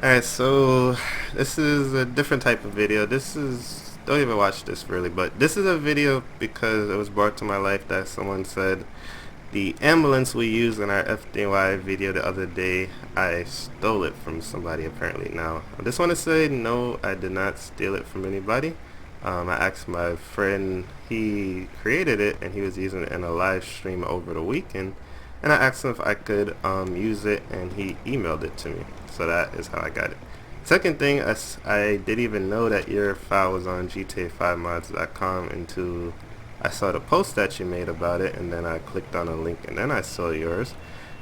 Alright, so this is a different type of video. Don't even watch this really, but this is a video because it was brought to my life that someone said the ambulance we used in our FDNY video the other day, I stole it from somebody apparently. Now, I just want to say no, I did not steal it from anybody. I asked my friend, he created it and he was using it in a live stream over the weekend, and I asked him if I could use it, and he emailed it to me. So that is how I got it. Second thing, I didn't even know that your file was on GTA5mods.com until I saw the post that you made about it, and then I clicked on a link and then I saw yours.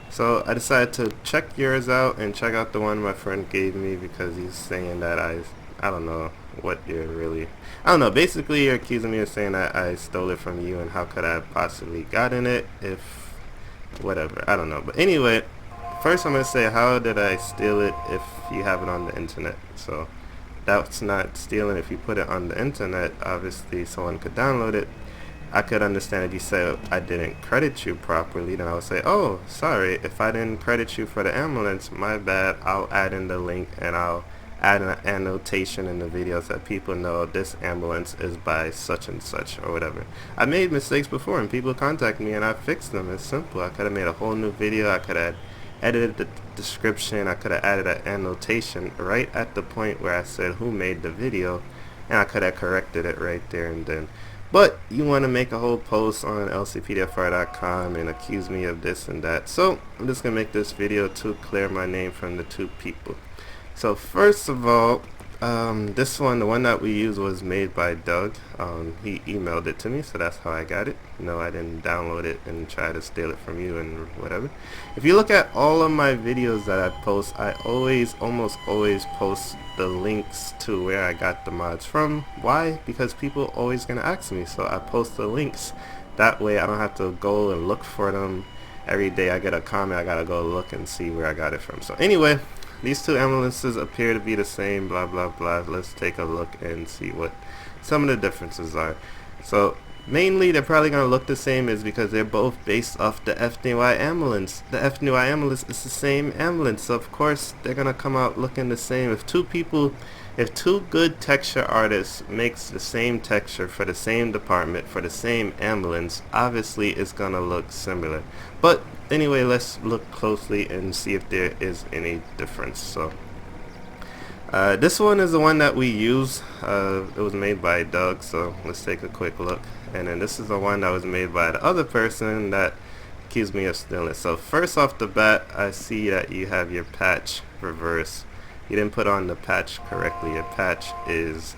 So I decided to check yours out and check out the one my friend gave me, because he's saying that I don't know what you're really, I don't know, basically you're accusing me of saying that I stole it from you, and how could I have possibly gotten it if, whatever, I don't know. But anyway, first I'm going to say, how did I steal it if you have it on the internet? So that's not stealing. If you put it on the internet, obviously someone could download it. I could understand if you said I didn't credit you properly, then I would say, oh, sorry, if I didn't credit you for the ambulance, my bad. I'll add in the link and I'll add an annotation in the video so that people know this ambulance is by such and such or whatever. I made mistakes before and people contact me and I fixed them. It's simple. I could have made a whole new video. I could have edited the description. I could have added an annotation right at the point where I said who made the video, and I could have corrected it right there and then. But you want to make a whole post on lcpdfr.com and accuse me of this and that. So I'm just going to make this video to clear my name from the two people. So first of all, this one, the one that we used, was made by Doug. He emailed it to me, so that's how I got it. No, I didn't download it and try to steal it from you and whatever. If you look at all of my videos that I post, I almost always post the links to where I got the mods from. Why? Because people always gonna ask me, so I post the links. That way I don't have to go and look for them every day. I get a comment, I gotta go look and see where I got it from. So anyway, these two ambulances appear to be the same, blah blah blah. Let's take a look and see what some of the differences are. So mainly they're probably going to look the same is because they're both based off the FDNY ambulance. The FDNY ambulance is the same ambulance, so of course they're going to come out looking the same. If two good texture artists makes the same texture for the same department for the same ambulance, obviously it's going to look similar. But anyway, let's look closely and see if there is any difference. So this one is the one that we use. It was made by Doug, so let's take a quick look. And then this is the one that was made by the other person that accused me of stealing. So first off the bat, I see that you have your patch reverse. You didn't put on the patch correctly. Your patch is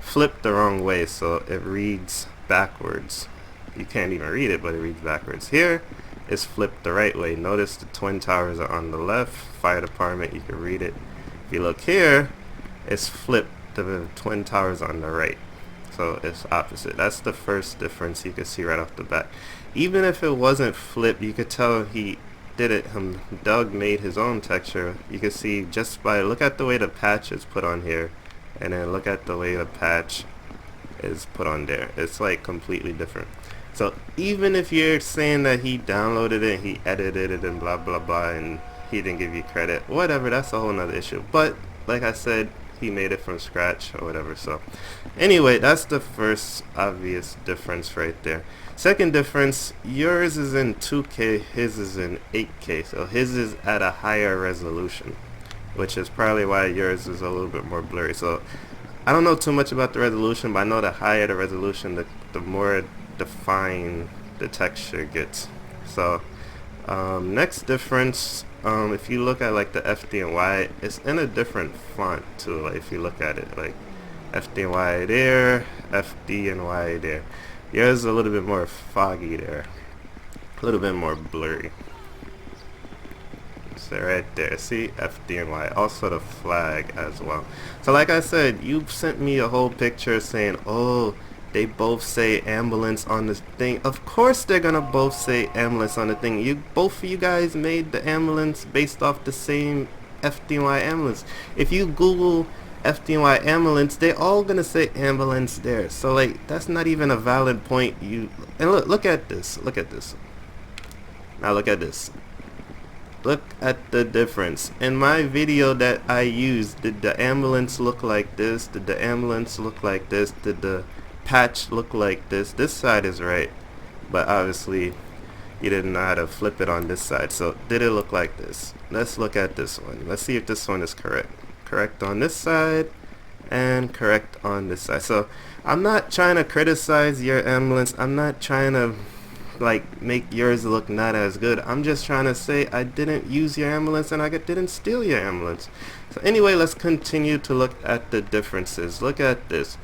flipped the wrong way, so it reads backwards. You can't even read it, but it reads backwards. Here it's flipped the right way. Notice the twin towers are on the left. Fire department, you can read it. If you look here, it's flipped, the twin towers on the right. So it's opposite. That's the first difference you can see right off the bat. Even if it wasn't flipped, you could tell he did it. Doug made his own texture. You can see just by look at the way the patch is put on here, and then look at the way the patch is put on there. It's like completely different. So even if you're saying that he downloaded it, he edited it and blah blah blah, and he didn't give you credit, whatever, that's a whole nother issue. But like I said, he made it from scratch or whatever. So anyway, that's the first obvious difference right there. Second difference, yours is in 2K, his is in 8K. So his is at a higher resolution, which is probably why yours is a little bit more blurry. So I don't know too much about the resolution, but I know the higher the resolution, the more defined the texture gets. So next difference, if you look at like the FDNY, it's in a different font too. Like if you look at it, like FDNY there, FDNY there. Yours is a little bit more foggy there, a little bit more blurry. So right there, see, FDNY, also the flag as well. So like I said, you sent me a whole picture saying, oh, they both say ambulance on this thing. Of course they're gonna both say ambulance on the thing. Both of you guys made the ambulance based off the same FDNY ambulance. If you Google FDNY ambulance, they're all gonna say ambulance there. So like, that's not even a valid point. And look at this. Look at this. Now look at this. Look at the difference. In my video that I used, did the ambulance look like this? Did the ambulance look like this? Did the patch look like this? This side is right, but obviously you didn't know how to flip it on this side. So did it look like this? Let's look at this one. Let's see if this one is correct. Correct on this side and correct on this side. So I'm not trying to criticize your ambulance. I'm not trying to like make yours look not as good. I'm just trying to say I didn't use your ambulance and I didn't steal your ambulance. So anyway, let's continue to look at the differences. Look at this.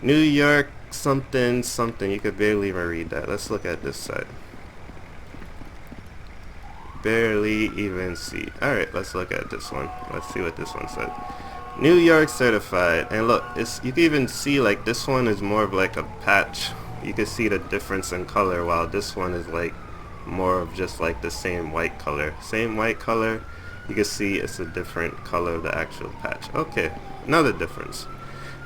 New York something something. You could barely even read that. Let's look at this side. Barely even see. Alright, let's look at this one. Let's see what this one said. New York certified. And look, you can even see like this one is more of like a patch. You can see the difference in color, while this one is like more of just like the same white color. Same white color, you can see it's a different color of the actual patch. Okay, another difference.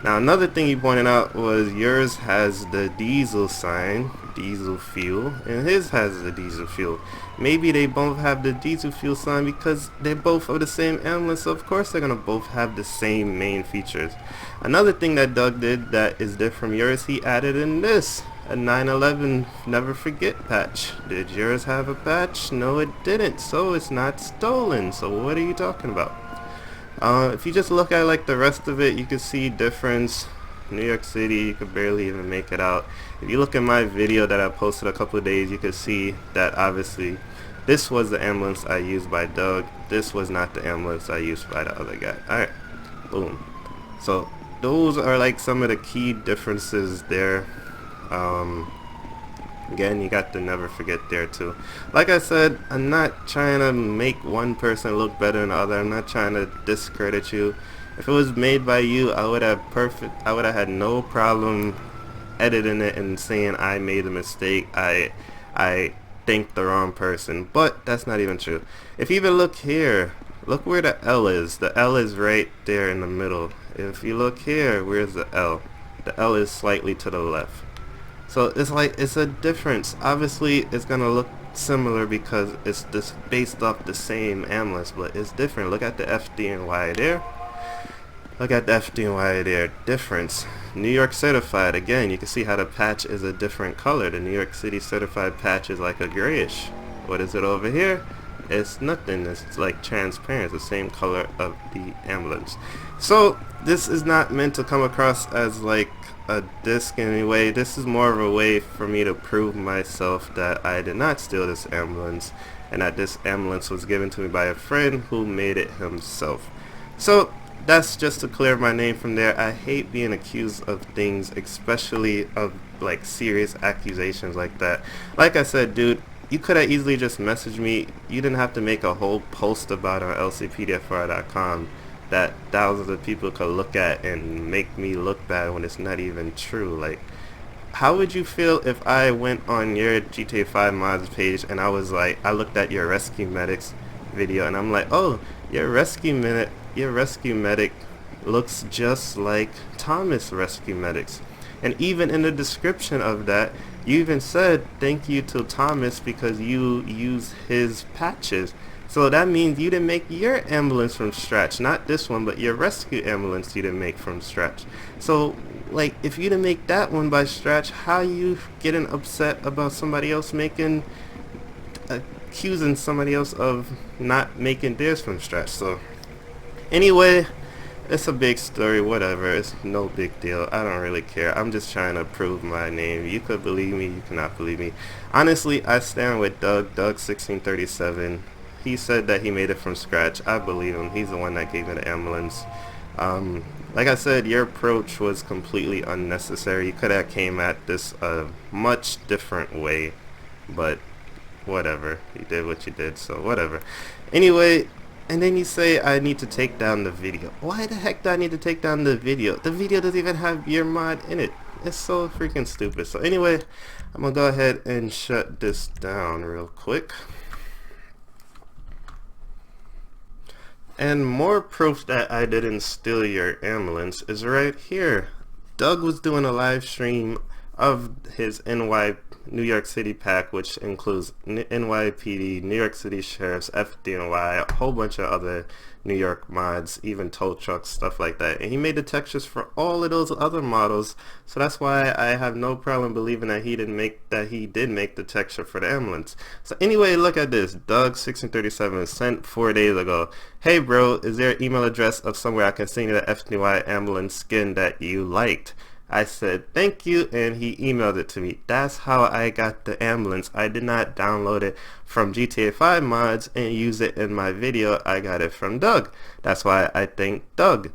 Now another thing he pointed out was yours has the diesel sign, diesel fuel, and his has the diesel fuel. Maybe they both have the diesel fuel sign because they're both of the same ambulance, so of course they're gonna both have the same main features. Another thing that Doug did that is different from yours, he added in this, a 9/11 never forget patch. Did yours have a patch? No, it didn't, so it's not stolen. So what are you talking about? If you just look at like the rest of it, you can see difference. New York City, you could barely even make it out. If you look at my video that I posted a couple of days, you could see that obviously this was the ambulance I used by Doug. This was not the ambulance I used by the other guy. Alright, boom. So those are like some of the key differences there. Again, you got to never forget there too. Like I said, I'm not trying to make one person look better than the other. I'm not trying to discredit you. If it was made by you, I would have had no problem editing it and saying I made a mistake. I thanked the wrong person. But that's not even true. If you even look here, look where the L is. The L is right there in the middle. If you look here, where's the L? The L is slightly to the left. So it's like, it's a difference. Obviously it's gonna look similar because it's just based off the same ambulance, but it's different. Look at the FDNY there. Look at the FDNY there. Difference. New York certified. Again, you can see how the patch is a different color. The New York City certified patch is like a grayish. What is it over here? It's nothing. It's like transparent. It's the same color of the ambulance. So this is not meant to come across as like a disc in any way. This is more of a way for me to prove myself that I did not steal this ambulance and that this ambulance was given to me by a friend who made it himself. So that's just to clear my name from there. I hate being accused of things, especially of like serious accusations like that. Like I said, dude, you could have easily just messaged me. You didn't have to make a whole post about it on lcpdfr.com that thousands of people could look at and make me look bad when it's not even true. Like, how would you feel if I went on your GTA 5 mods page and I was like, I looked at your rescue medics video and I'm like, oh, your rescue medic looks just like Thomas rescue medics. And even in the description of that, you even said thank you to Thomas because you use his patches. So that means you didn't make your ambulance from scratch, not this one, but your rescue ambulance you didn't make from scratch. So like, if you didn't make that one by scratch, how you getting upset about somebody else accusing somebody else of not making theirs from scratch? So anyway, it's a big story, whatever. It's no big deal. I don't really care. I'm just trying to prove my name. You could believe me, you cannot believe me. Honestly, I stand with Doug1637. He said that he made it from scratch. I believe him. He's the one that gave me the ambulance. Like I said, your approach was completely unnecessary. You could have came at this a much different way, but whatever. You did what you did, so whatever. Anyway, and then you say I need to take down the video. Why the heck do I need to take down the video? The video doesn't even have your mod in it. It's so freaking stupid. So anyway, I'm gonna go ahead and shut this down real quick. And more proof that I didn't steal your ambulance is right here. Doug was doing a live stream of his New York City pack, which includes NYPD, New York City Sheriffs, FDNY, a whole bunch of other New York mods, even tow trucks, stuff like that. And he made the textures for all of those other models, so that's why I have no problem believing that he did make the texture for the ambulance. So anyway, look at this. Doug1637 sent 4 days ago. Hey bro, is there an email address of somewhere I can send you the FDNY ambulance skin that you liked? I said thank you, and he emailed it to me. That's how I got the ambulance. I did not download it from GTA 5 mods and use it in my video. I got it from Doug. That's why I thank Doug.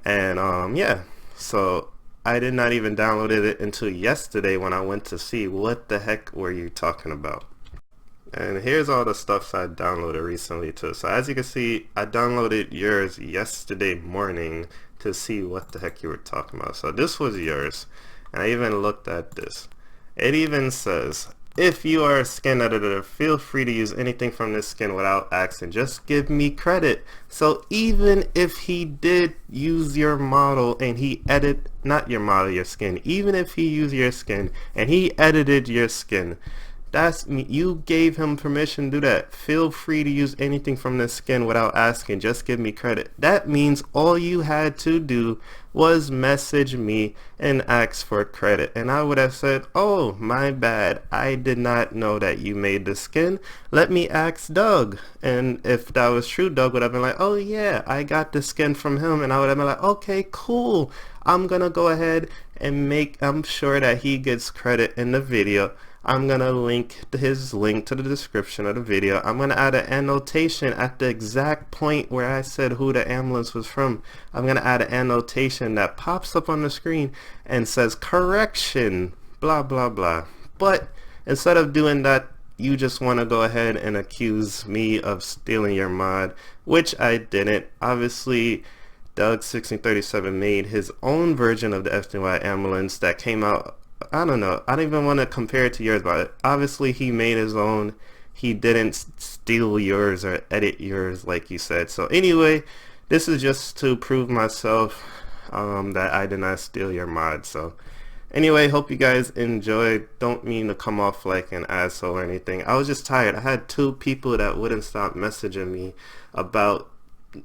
And yeah, so I did not even download it until yesterday when I went to see what the heck were you talking about. And here's all the stuff I downloaded recently too. So as you can see, I downloaded yours yesterday morning to see what the heck you were talking about. So this was yours, and I even looked at this. It even says, if you are a skin editor, feel free to use anything from this skin without asking, just give me credit. So even if he did use your model and he not your model, your skin, even if he used your skin and he edited your skin, you gave him permission to do that. Feel free to use anything from this skin without asking, just give me credit. That means all you had to do was message me and ask for credit, and I would have said, oh my bad, I did not know that you made the skin, let me ask Doug. And if that was true, Doug would have been like, oh yeah, I got the skin from him, and I would have been like, okay, cool, I'm gonna go ahead and I'm sure that he gets credit in the video. I'm gonna link his link to the description of the video. I'm gonna add an annotation at the exact point where I said who the ambulance was from. I'm gonna add an annotation that pops up on the screen and says correction, blah blah blah. But instead of doing that, you just want to go ahead and accuse me of stealing your mod, which I didn't. Obviously, Doug1637 made his own version of the FDNY ambulance that came out, I don't know, I don't even want to compare it to yours, but obviously he made his own. He didn't steal yours or edit yours like you said. So anyway, this is just to prove myself that I did not steal your mod. So anyway, hope you guys enjoyed. Don't mean to come off like an asshole or anything. I was just tired. I had 2 people that wouldn't stop messaging me about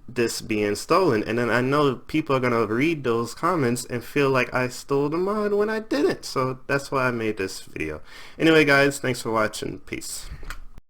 this being stolen, and then I know people are gonna read those comments and feel like I stole the mod when I didn't. So that's why I made this video. Anyway guys, thanks for watching. Peace.